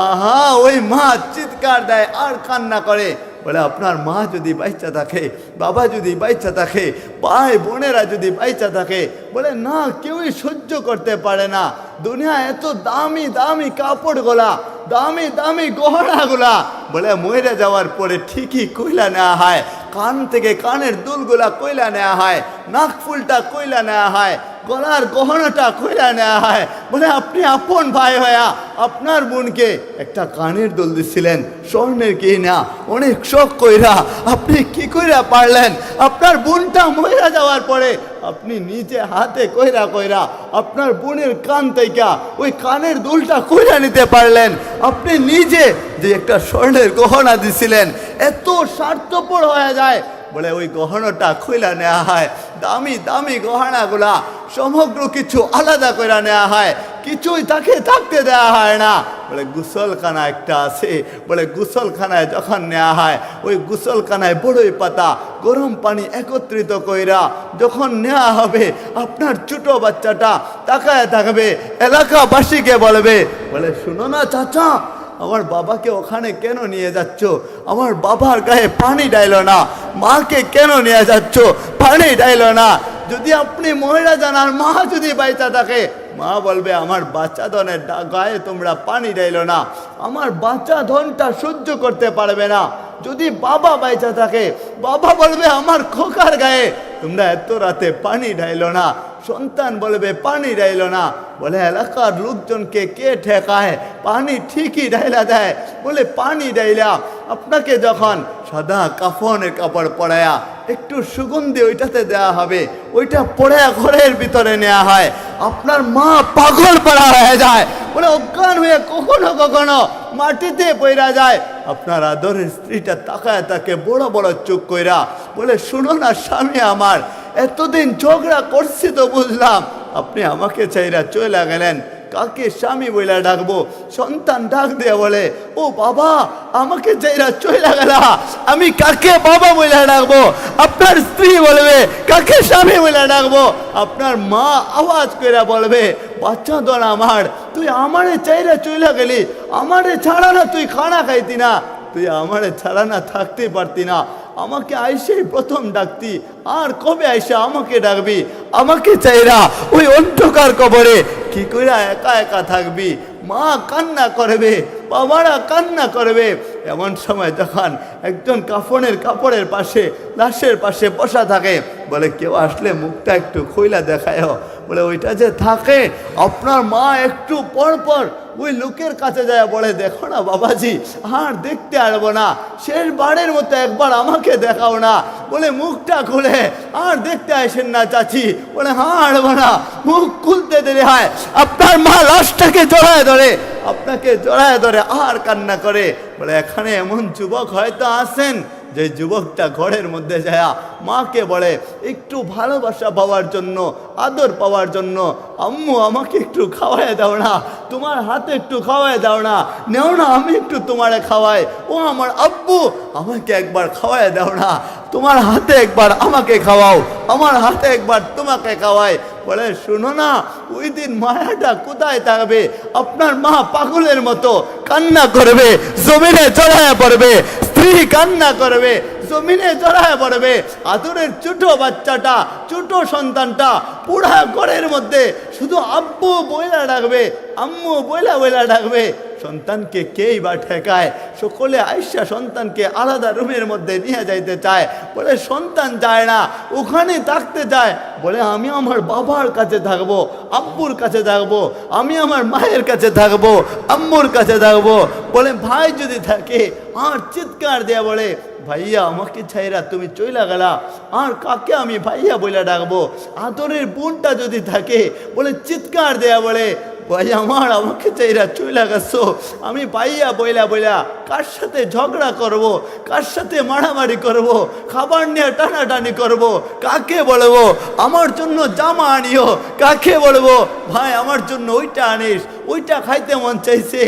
আহা ওই মা চিৎকার দেয় আর কান্না করে। বলে আপনার মা যদি বাচ্চা থাকে, বাবা যদি বাচ্চা থাকে, ভাই বোনেরা যদি বাচ্চা থাকে, বলে না কেউই সহ্য করতে পারে না। দুনিয়া এত দামি দামি কাপড়গুলা, দামি দামি গহনাগুলা, বলে মরে যাওয়ার পরে ঠিকই কইলা নেওয়া হয়, কান থেকে কানের দুলগুলা কইলা নেওয়া হয়, নাক ফুলটা কইলা নেওয়া হয়, গলার গহনাটা কইলা নেওয়া হয়। বলে আপনি আপন ভাই হয়া আপনার বোনকে একটা কানের দুল দিছিলেন, স্বর্ণের কি না, অনেক শখ কইরা আপনি কি কইরা পারলেন? আপনার বোনটা মরে যাওয়ার পরে আপনি নিজে হাতে কইরা কইরা আপনার বোনের কান থেকে ওই কানের দুলটা কইরা নিতে পারলেন। আপনি নিজে যে একটা স্বর্ণের গহনা দিছিলেন, এত স্বার্থপর হয়ে যায়। বলে ওই গহনাটা খুইলা নেওয়া হয়, দামি দামি গহনাগুলা সমগ্র কিছু আলাদা করে নেওয়া হয়, কিছুই তাকে থাকতে দেওয়া হয় না। বলে গোসলখানা একটা আছে, বলে গোসলখানায় যখন নেওয়া হয়, ওই গোসলখানায় বড়ই পাতা গরম পানি একত্রিত কইরা যখন নেওয়া হবে, আপনার ছোট বাচ্চাটা তাকায় থাকবে, এলাকাবাসীকে বলবে, বলে শুনো না চাচা, আমার বাবাকে ওখানে কেন নিয়ে যাচ্ছ? আমার বাবার গায়ে পানি ডাইল না। মাকে কেন নিয়ে যাচ্ছ? পানি ডাইল না। যদি আপনি মহিলা জানার মা যদি বাইচা থাকে, মা বলবে আমার বাচ্চা ধনের গায়ে তোমরা পানি ডাইল না, আমার বাচ্চা ধনটা সহ্য করতে পারবে না। যদি বাবা বাইচা থাকে, বাবা বলবে আমার খোকার গায়ে তোমরা এত রাতে পানি ডাইল না। সন্তান বলবে পানি ডাইল না। বলে এলাকার লোকজনকে কে ঠেকায়? পানি ঠিকই ডাইলা দেয়। বলে পানি ডাইলা আপনাকে যখন সাদা কাফনের কাপড় পরায়া একটু সুগন্ধি ওইটাতে দেওয়া হবে, ওইটা পরে ঘরের ভিতরে নেওয়া হয়। আপনার মা পাগল পড়া হয়ে যায়, বলে অজ্ঞান হয়ে কখনো কখনো মাটিতে পড়া যায়। আপনার আদরের স্ত্রীটা তাকায় তাকে বড় বড় চোখ কইরা বলে শুনো না স্বামী আমার, এতদিন ঝগড়া করছি তো বুঝলাম, আপনি আমাকে চাইরা চলে গেলেন, কাকে স্বামী বইলা ডাকবো? সন্তান ডাক দিয়ে বলে, ও বাবা, আমাকে যাইরা চইলা গেলা, আমি কাকে বাবা বইলা ডাকবো? আপনার স্ত্রী বলবে, কাকে স্বামী বইলা ডাকবো? আপনার মা আওয়াজ করে বলবে, বাচ্চা দর আমার, তুই আমারে চাইরা চইলা গেলি, আমারে ছাড়া না তুই খানা খাইতি না, তুই আমারে ছাড়া না থাকতে পারতি না, আমাকে আইসেই প্রথম ডাকতি, আর কবে আইসা আমাকে ডাকবি? আমাকে চাইরা ওই অন্ধকার কবরে কি কইরা একা একা থাকবি? মা কান্না করবে, বাবারা কান্না করবে। এমন সময় যখন একজন কাপড়ের পাশে, লাশের পাশে বসা থাকে, বলে কেউ আসলে মুখটা একটু খুইলা দেখায়। বলে ওইটা যে থাকে, আপনার মা একটু পর পর ওই লোকের কাছে যায় বলে, দেখো না বাবাজি, আর দেখতে আসবো না, শেষবারের মতো একবার আমাকে দেখাও না। বলে মুখটা খুলে, আর দেখতে আসেন না চাচি? বলে হ্যাঁ, আসবো না। মুখ খুলতে দেরি হয়, আপনার মা লাশটাকে জড়ায় ধরে, আপনাকে জড়ায় ধরে আর কান্না করে। বলে এখানে এমন যুবক হয়তো আছেন যে যুবকটা ঘরের মধ্যে যায় মাকে বলে একটু ভালোবাসা পাওয়ার জন্য, আদর পাওয়ার জন্য, আম্মু আমাকে একটু খাওয়াই দাও না, তোমার হাতে একটু খাওয়াই দাও না, নেও না আমি একটু তোমারে খাওয়াই। ও আমার আব্বু, আমাকে একবার খাওয়াই দাও না, তোমার হাতে একবার আমাকে খাওয়াও, আমার হাতে একবার তোমাকে খাওয়াই। বলে শুনো না, ওই দিন মায়াটা কোথায় থাকবে? আপনার মা পাগলের মতো কান্না করবে, জমিনে জড়ায় পড়বে, স্ত্রী কান্না করবে, জমিনে জড়ায় পড়বে। আদরের ছোট বাচ্চাটা, ছোট সন্তানটা পুরা ঘরের মধ্যে শুধু আব্বু বইলা ডাকবে, আম্মু বইলা বইলা ডাকবে। সন্তানকে কেই বা ঠেকায়? সকলে আইসা সন্তানকে আলাদা রুমের মধ্যে নিয়ে যাইতে চায়। বলে সন্তান যায় না, ওখানে থাকতে চায়। বলে আমি আমার বাবার কাছে থাকবো, আব্বুর কাছে থাকবো, আমি আমার মায়ের কাছে থাকবো, আম্মুর কাছে থাকবো। বলে ভাই যদি থাকে, আর চিৎকার দেয়া বলে, ভাইয়া আমাকে ছাইরা তুমি চইলা গেলা, আর কাকে আমি ভাইয়া বইলা ডাকবো? আদরের বোনটা যদি থাকে, বলে চিৎকার দেয়া বলে, ভাই আমার, আমাকে চাইরা চইলা গেছো, আমি ভাইয়া বইলা বইলা কার সাথে ঝগড়া করব, কার সাথে মারামারি করব, খাবার নিয়ে টানাটানি করব, কাকে বলবো আমার জন্য জামা আনিও, কাকে বলবো ভাই আমার জন্য ওইটা আনিস, ওইটা খাইতে মন চাইছে,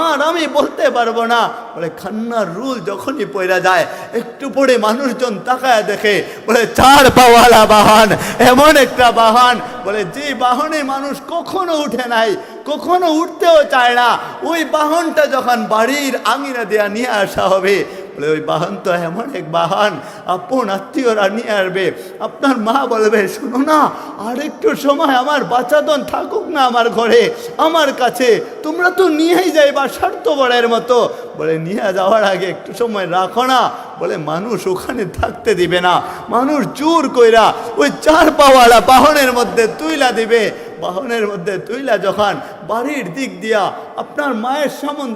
আর আমি বলতে পারবো না। বলে খান্নার রুল যখনই পয়রা যায়, একটু পরে মানুষজন তাকায় দেখে, বলে 4 পাওয়ালা বাহন, এমন একটা বাহন, বলে যে বাহনে মানুষ কখনো উঠে নাই, কখনো উঠতেও চায় না, ওই বাহনটা যখন বাড়ির আঙিনা দেয়া নিয়ে আসা হবে, বলে ওই বাহন তো এমন এক বাহন, আপন আত্মীয়রা নিয়ে আসবে। আপনার মা বলবে, শুনো না, আর একটু সময় আমার বাচ্চাদন থাকুক না আমার ঘরে, আমার কাছে, তোমরা তো নিয়েই যাইবা স্বার্থপরের মতো। বলে নিয়ে যাওয়ার আগে একটু সময় রাখো না। বলে মানুষ ওখানে থাকতে দিবে না, মানুষ জোর কইরা ওই 4 পাওয়ালা বাহনের মধ্যে তুইলা দিবে। বাহনের মধ্যে তুইলা যখন বাড়ির দিক দিয়া আপনার মায়ের সামন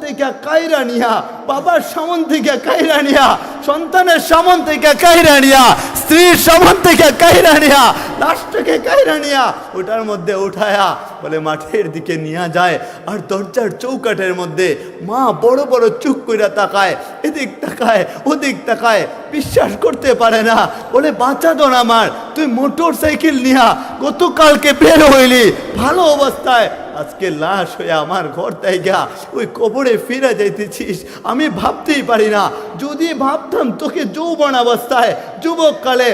থেকে কায়রা নিয়া, বাবার সামন থেকে কায়রা নিয়া, সন্তানের সামন থেকে কায়রা নিয়া, স্ত্রীর সামন থেকে কায়রা নিয়া, লাশটাকে কায়রা নিয়া ওটার মধ্যে উঠায়া বলে মাঠের দিকে নিয়ে যায়। আর দরজার চৌকাঠের মধ্যে মা বড় বড় চুপ কইরা তাকায়, এদিক তাকায় ওদিক তাকায়, বিশ্বাস করতে পারে না। বলে বাঁচা দন আমার, তুই মোটর সাইকেল নিয়া গতকালকে বের হইলি ভালো অবস্থায়, আজকে লাশ হয়ে আমার ঘর তাইগা ওই কবরে ফিরে যাইতেছিস। আমি ভাবতেই পারি না, যদি ভাবতাম তোকে যৌবন অবস্থায় যুবককালে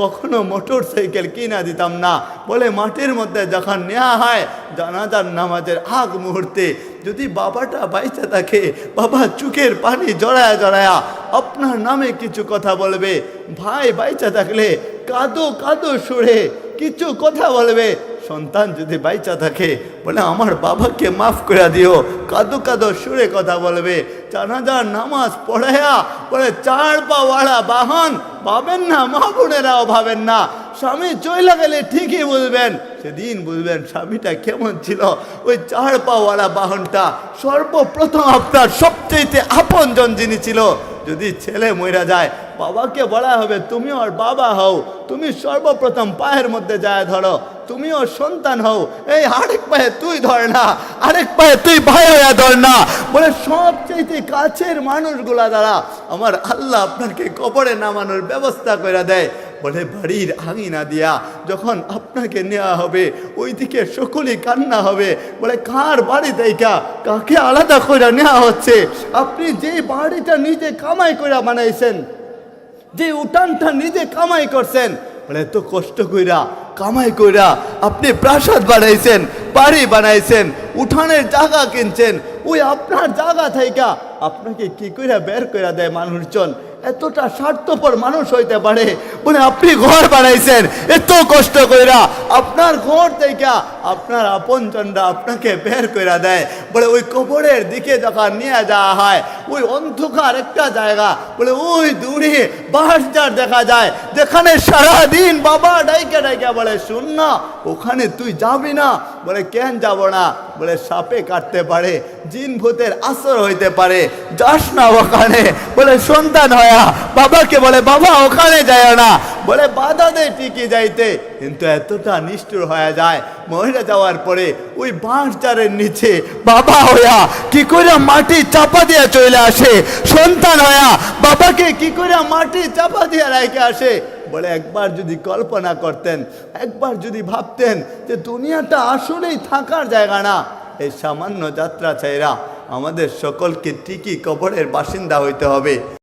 কখনো মোটর সাইকেল কিনা দিতাম না। বলে মাঠের মধ্যে যখন নেওয়া হয় জানাজার নামাজের আগ মুহূর্তে, যদি বাবাটা বাইচা থাকে, বাবা চোখের পানি জড়ায়া জড়ায়া আপনার নামে কিছু কথা বলবে। ভাই বাইচা থাকলে কাঁদো কাঁদো সুরে কিছু কথা বলবে। সন্তান যদি বাইচা থাকে, বলে আমার বাবাকে মাফ করে দিও, কাঁদো কাঁদো সুরে কথা বলবে। জানাজার নামাজ পড়ায়া বলে 4 পাওয়ালা বাহন ভাবেন না, মা বোনেরাও ভাবেন না। স্বামী চইলা গেলে ঠিকই বুঝবেন, সেদিন বুঝবেন স্বামীটা কেমন ছিল। ওই 4 পাওয়ালা বাহনটা সর্বপ্রথম আপনার সবচেয়ে আপনজন যিনি ছিল। যদি ছেলে মইরা যায়, বাবাকে বলা হবে তুমি ওর বাবা হও, তুমি সর্বপ্রথম পায়ের মধ্যে যায় ধরো, তুমিও সন্তান হও। এই আরেক পায়ে তুই ধর না, আরেক পায়ে তুই ভাই হইয়া ধর না। বলে সবচেয়ে কাছের মানুষগুলা দ্বারা আমার আল্লাহ আপনাকে কবরে নামানোর ব্যবস্থা করে দেয়। বলে বাড়ির আঙিনা দিয়া যখন আপনাকে নেওয়া হবে ওইদিকে সকলেই কান্না হবে, বলে কার বাড়ি দেখা কাকে আলাদা করে নেওয়া হচ্ছে। আপনি যে বাড়িটা নিজে কামাই করে বানাইছেন, যে উঠানটা নিজে কামাই করছেন, বলে এত কষ্ট কইরা কামাই কইরা আপনি প্রাসাদ বানাইছেন, বাড়ি বানাইছেন, উঠানের জায়গা কিনছেন, ওই আপনার জায়গা থেকে আপনাকে কি কইরা বের কইরা দেয় মানুষজন? এতটা স্বার্থপর মানুষ হইতে পারে? বলে আপনি ঘর বানাইছেন এত কষ্ট কইরা, আপনার ঘর থেকে আপনার আপনজনরা আপনাকে বের কইরা দেয়। বলে ওই কবরের দিকে যখন নিয়ে যাওয়া হয়, ওই অন্ধকার একটা জায়গা, বলে ওই দূরে বাঁশঝাড় দেখা যায়, যেখানে সারাদিন বাবা ডাইকা ডাইকা বলে শুন না ওখানে তুই যাবি না। বলে কেন যাব না? বলে সাপে কাটতে পারে, জিন ভূতের আসর হইতে পারে, যাস না ওখানে। বলে সন্তান হয় বাবাকে বলে বাবা ওখানে যায় না, বলে বাধা দেয় ঠিকই যাইতে, কিন্তু এতটা নিষ্ঠুর হয়ে যায় মহিলা যাওয়ার পরে ওই বাঁশঝাড়ের নিচে বাবা হইয়া কি করে মাটি চাপা দিয়ে চলে আসে, সন্তান হইয়া বাবাকে কি করে মাটি চাপা দিয়ে রেখে আসে। বলে একবার যদি কল্পনা করতেন, একবার যদি ভাবতেন যে দুনিয়াটা আসলেই থাকার জায়গা না, এই সামান্য যাত্রা ছাইরা আমাদের সকলকে ঠিকই কবরের বাসিন্দা হইতে হবে।